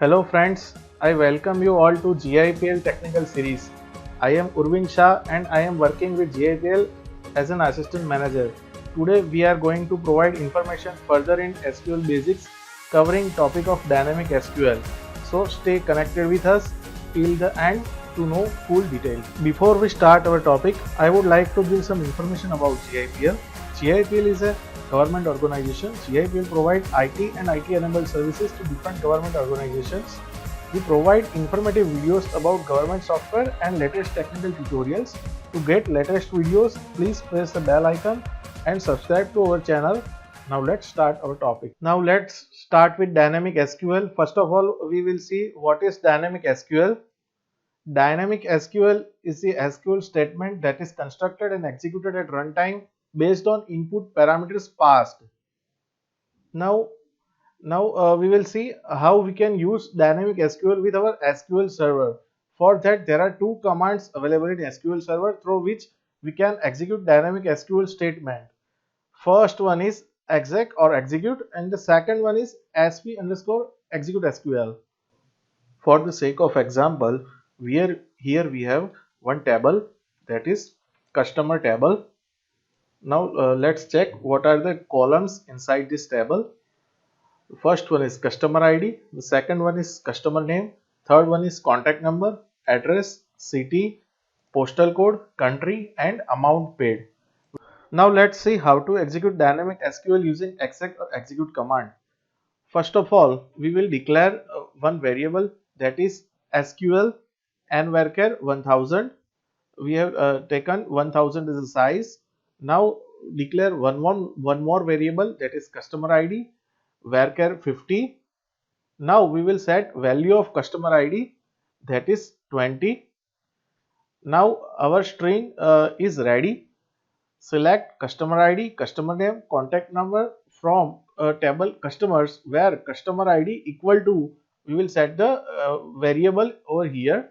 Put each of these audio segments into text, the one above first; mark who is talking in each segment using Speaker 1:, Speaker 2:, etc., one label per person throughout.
Speaker 1: Hello friends, I welcome you all to GIPL Technical Series. I am Urvin Shah and I am working with GIPL as an assistant manager. Today we are going to provide information further in SQL basics covering topic of dynamic SQL. So stay connected with us till the end to know full detail. Before we start our topic, I would like to give some information about GIPL. GIPL is a government organization. GIPL provides IT and IT enabled services to different government organizations. We provide informative videos about government software and latest technical tutorials. To get latest videos, please press the bell icon and subscribe to our channel. Now let's start our topic. Now let's start with dynamic SQL. First of all, we will see what is dynamic SQL. Dynamic SQL is the SQL statement that is constructed and executed at runtime based on input parameters passed. Now, we will see how we can use dynamic SQL with our SQL server. For that, there are two commands available in SQL server through which we can execute dynamic SQL statement. First one is exec or execute, and the second one is sp underscore execute SQL. For the sake of example, here we have one table, that is customer table. Now let's check what are the columns inside this table. First one is customer ID, the second one is customer name, third one is contact number, address, city, postal code, country and amount paid. Now let's see how to execute dynamic SQL using exec or execute command. First of all, we will declare one variable, that is SQL and varchar 1000. We have taken 1000 as a size. Now declare one more variable, that is customer ID varchar 50. Now we will set value of customer ID, that is 20. Now our string is ready. Select customer ID, customer name, contact number from table customers, where customer ID equal to, we will set the variable over here.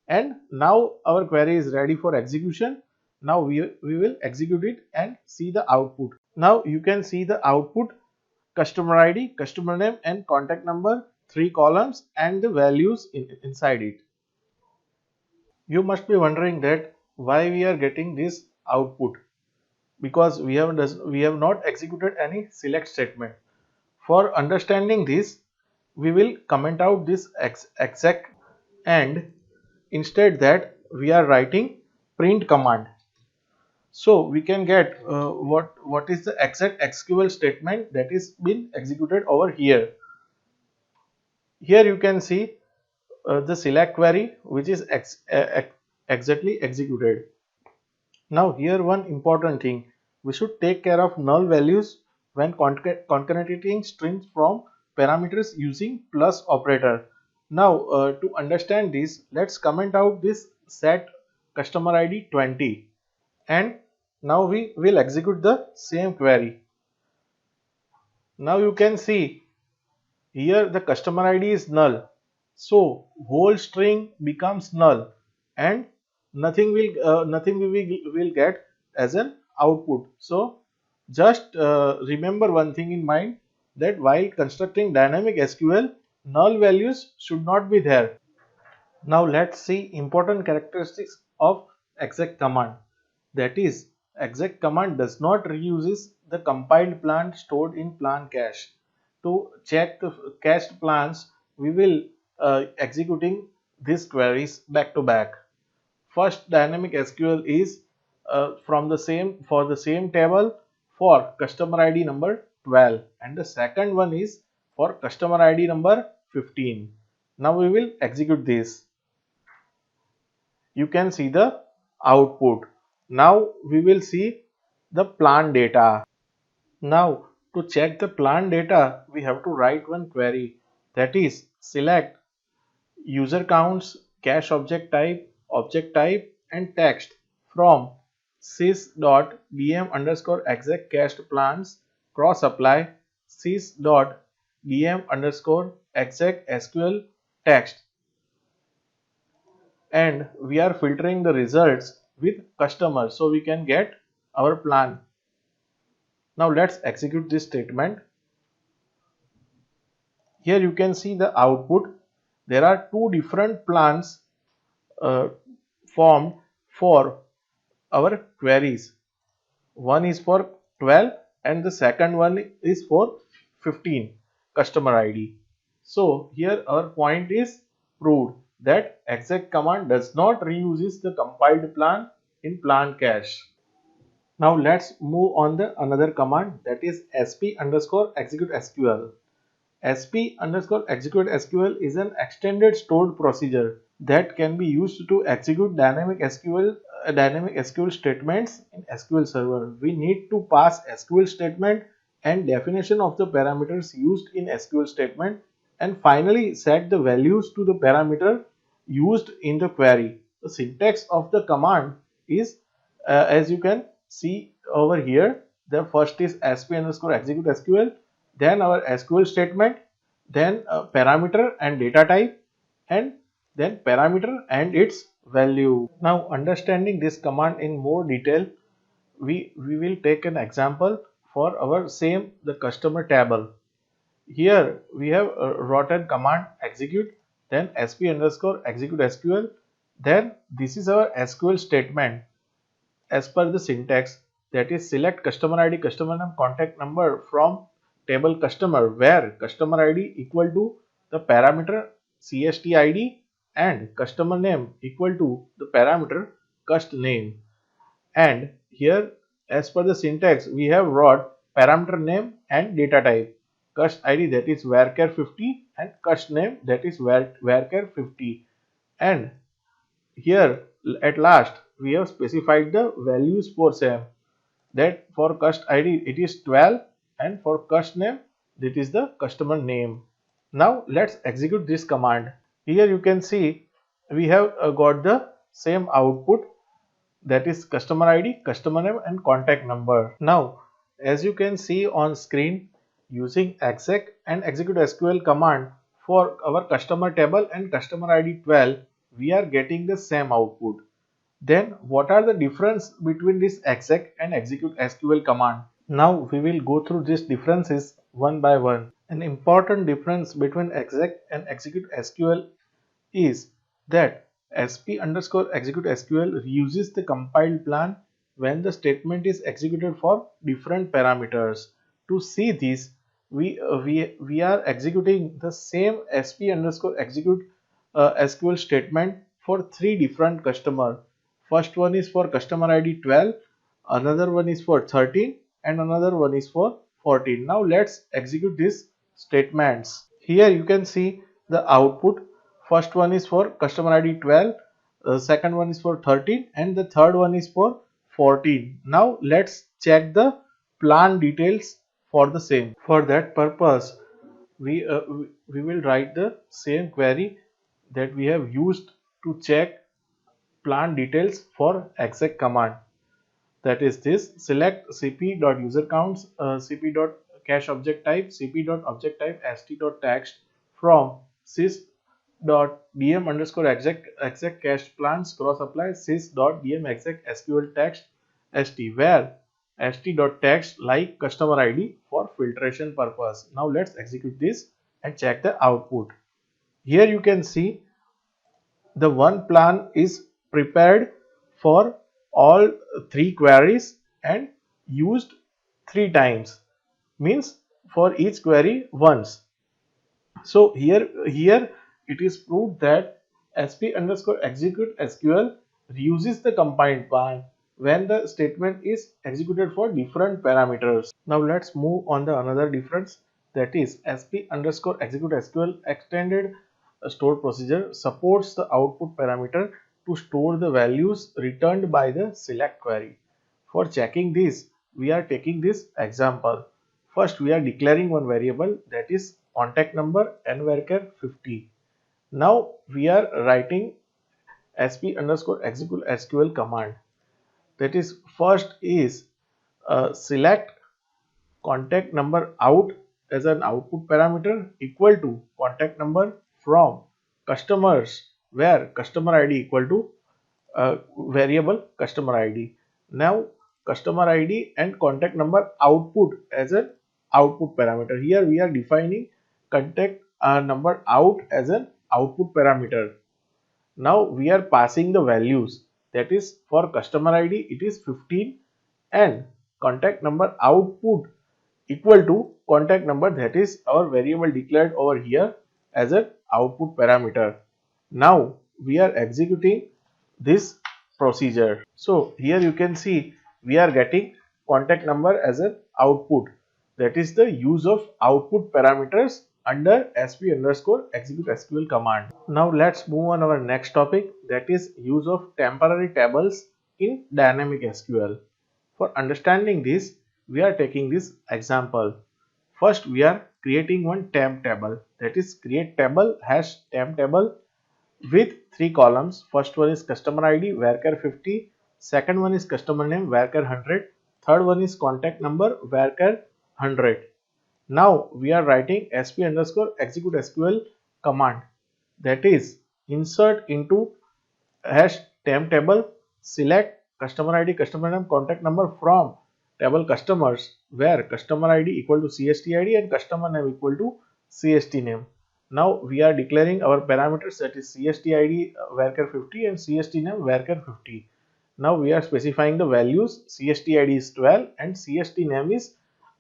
Speaker 1: And now our query is ready for execution. Now we will execute it and see the output. Now you can see the output: customer ID, customer name and contact number, 3 columns and the values inside it. You must be wondering that why we are getting this output, because we have not executed any select statement. For understanding this, we will comment out this exec, and instead that we are writing print command. So we can get what is the exact SQL statement that is been executed over here. Here you can see the select query which is exactly executed. Now here one important thing, we should take care of null values when concatenating strings from parameters using plus operator. Now to understand this, let's comment out this set customer ID 20, and now we will execute the same query. Now you can see here the customer ID is null, so whole string becomes null and nothing we will get as an output. So just remember one thing in mind, that while constructing dynamic SQL, null values should not be there. Now let's see important characteristics of exec command. That is, exec command does not reuses the compiled plan stored in plan cache. To check the cached plans, we will executing these queries back to back. First dynamic SQL is for the same table for customer ID number 12, and the second one is for customer ID number 15. Now we will execute this. You can see the output. Now we will see the plan data. Now to check the plan data, we have to write one query, that is select user counts, cache object type and text from sys.bm underscore exec cached plans cross apply sys.bm underscore exec SQL text, and we are filtering the results with customer so we can get our plan. Now let's execute this statement. Here you can see the output. There are two different plans uh, formed for our queries. One is for 12 and the second one is for 15 customer ID. So here our point is proved that exec command does not reuses the compiled plan in plan cache. Now let's move on the another command, that is sp underscore execute SQL. sp underscore execute SQL is an extended stored procedure that can be used to execute dynamic SQL statements in SQL Server. We need to pass SQL statement and definition of the parameters used in SQL statement, and finally set the values to the parameter used in the query. The syntax of the command is as you can see over here. The first is sp underscore execute SQL, then our SQL statement, then parameter and data type, and then parameter and its value. Now understanding this command in more detail, we will take an example for our same the customer table. Here we have written command execute, then sp underscore execute SQL, then this is our SQL statement as per the syntax, that is select customer ID, customer name, contact number from table customer, where customer ID equal to the parameter CST ID and customer name equal to the parameter cust name. And here as per the syntax we have wrote parameter name and data type, cust ID that is varchar 50 and cust name that is varchar 50. And here at last we have specified the values for same, that for cust ID it is 12 and for cust name that is the customer name. Now let's execute this command. Here you can see we have got the same output, that is customer ID, customer name and contact number. Now as you can see on screen, using exec and execute SQL command for our customer table and customer ID 12, we are getting the same output. Then what are the difference between this exec and execute SQL command? Now we will go through these differences one by one. An important difference between exec and execute SQL is that sp underscore execute SQL reuses the compiled plan when the statement is executed for different parameters. To see this, we are executing the same sp underscore execute SQL statement for three different customer. First one is for customer ID 12, another one is for 13 and another one is for 14. Now let's execute these statements. Here you can see the output. First one is for customer ID 12, second one is for 13 and the third one is for 14. Now let's check the plan details for the same. For that purpose we will write the same query that we have used to check plan details for exec command, that is this select cp.usercounts cp.cache object type cp.object type st.text from sys.dm underscore exec cache plans cross apply sys.dm exec sql text st, where st.text like customer ID for filtration purpose. Now let's execute this and check the output. Here you can see the one plan is prepared for all three queries and used three times, means for each query once. So here it is proved that sp underscore execute SQL reuses the compiled plan when the statement is executed for different parameters. Now let's move on the another difference, that is sp underscore execute SQL extended store procedure supports the output parameter to store the values returned by the select query. For checking this, we are taking this example. First we are declaring one variable, that is contact number and varchar 50. Now we are writing sp underscore execute SQL command, that is first is select contact number out as an output parameter equal to contact number from customers, where customer ID equal to variable customer ID. Now customer ID and contact number output as an output parameter. Here we are defining contact number out as an output parameter. Now we are passing the values, that is for customer ID it is 15 and contact number output equal to contact number, that is our variable declared over here as an output parameter. Now we are executing this procedure. So here you can see we are getting contact number as an output, that is the use of output parameters under sp underscore execute SQL command. Now let's move on our next topic, that is use of temporary tables in dynamic SQL. For understanding this, we are taking this example. First we are creating one temp table, that is create table hash temp table with 3 columns. First one is customer ID varchar 50, second one is customer name varchar 100, third one is contact number varchar 100. Now we are writing sp underscore execute SQL command, that is insert into hash temp table, select customer ID, customer name, contact number from table customers where customer ID equal to CST ID and customer name equal to CST name. Now we are declaring our parameters, that is CST ID varchar 50 and CST name varchar 50. Now we are specifying the values, CST ID is 12 and CST name is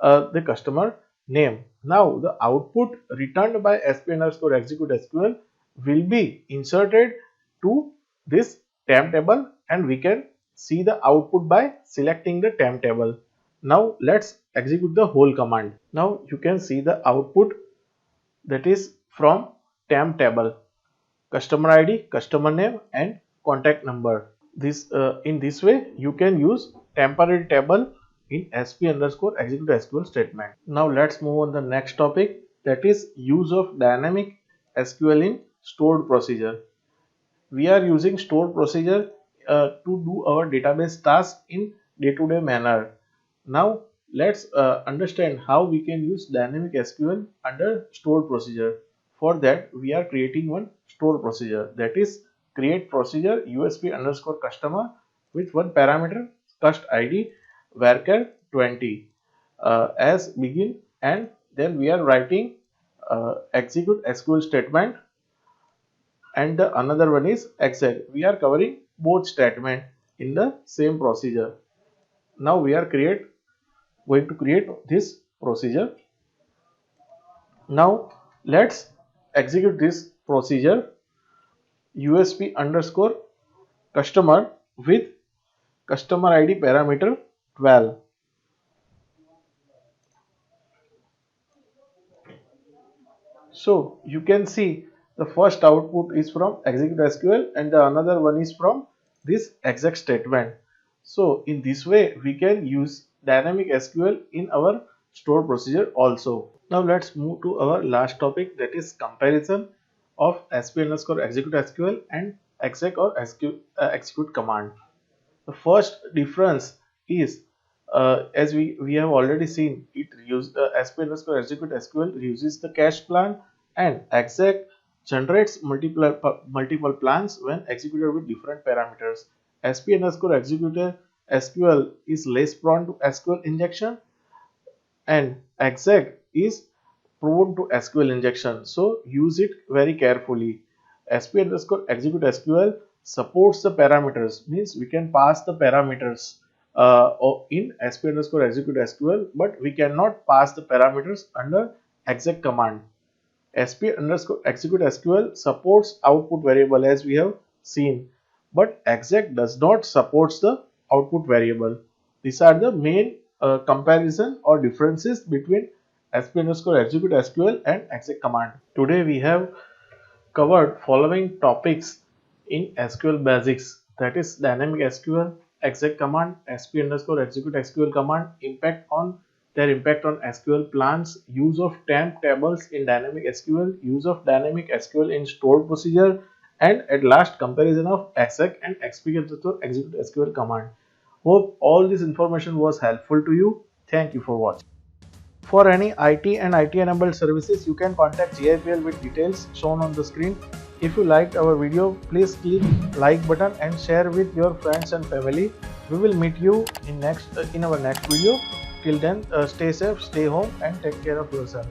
Speaker 1: the customer name. Now the output returned by sp underscore execute SQL will be inserted to this temp table and we can see the output by selecting the temp table. Now let's execute the whole command. Now you can see the output, that is from temp table, customer ID, customer name and contact number. This in this way you can use temporary table in sp underscore execute SQL statement. Now let's move on the next topic, that is use of dynamic SQL in stored procedure. We are using stored procedure to do our database tasks in day-to-day manner. Now let's understand how we can use dynamic SQL under stored procedure. For that we are creating one stored procedure, that is create procedure USP underscore customer with one parameter cust ID varchar 20 as begin, and then we are writing execute SQL statement and the another one is exec. We are covering both statement in the same procedure. Now we are going to create this procedure. Now let's execute this procedure USP underscore customer with customer ID parameter 12. So you can see the first output is from execute SQL and the another one is from this exec statement. So in this way we can use dynamic SQL in our stored procedure also. Now let's move to our last topic, that is comparison of sp underscore execute SQL and exec or execute command. The first difference is as we have already seen, it uses sp underscore execute SQL uses the cache plan and exec generates multiple plans when executed with different parameters. sp underscore execute SQL is less prone to SQL injection and exec is prone to SQL injection, so use it very carefully. sp underscore execute SQL supports the parameters, means we can pass the parameters in sp underscore execute SQL, but we cannot pass the parameters under exec command. sp underscore execute SQL supports output variable as we have seen, but exec does not supports the output variable. These are the main comparison or differences between sp underscore execute SQL and exec command. Today we have covered following topics in SQL basics, that is dynamic SQL, exec command, sp underscore execute SQL command, impact on SQL plans, use of temp tables in dynamic SQL, use of dynamic SQL in stored procedure, and at last comparison of exec and sp underscore execute SQL command. Hope all this information was helpful to you. Thank you for watching. For any IT and IT enabled services, you can contact GIPL with details shown on the screen. If you liked our video, please click like button and share with your friends and family. We will meet you in our next video. Till then, stay safe, stay home and take care of yourself.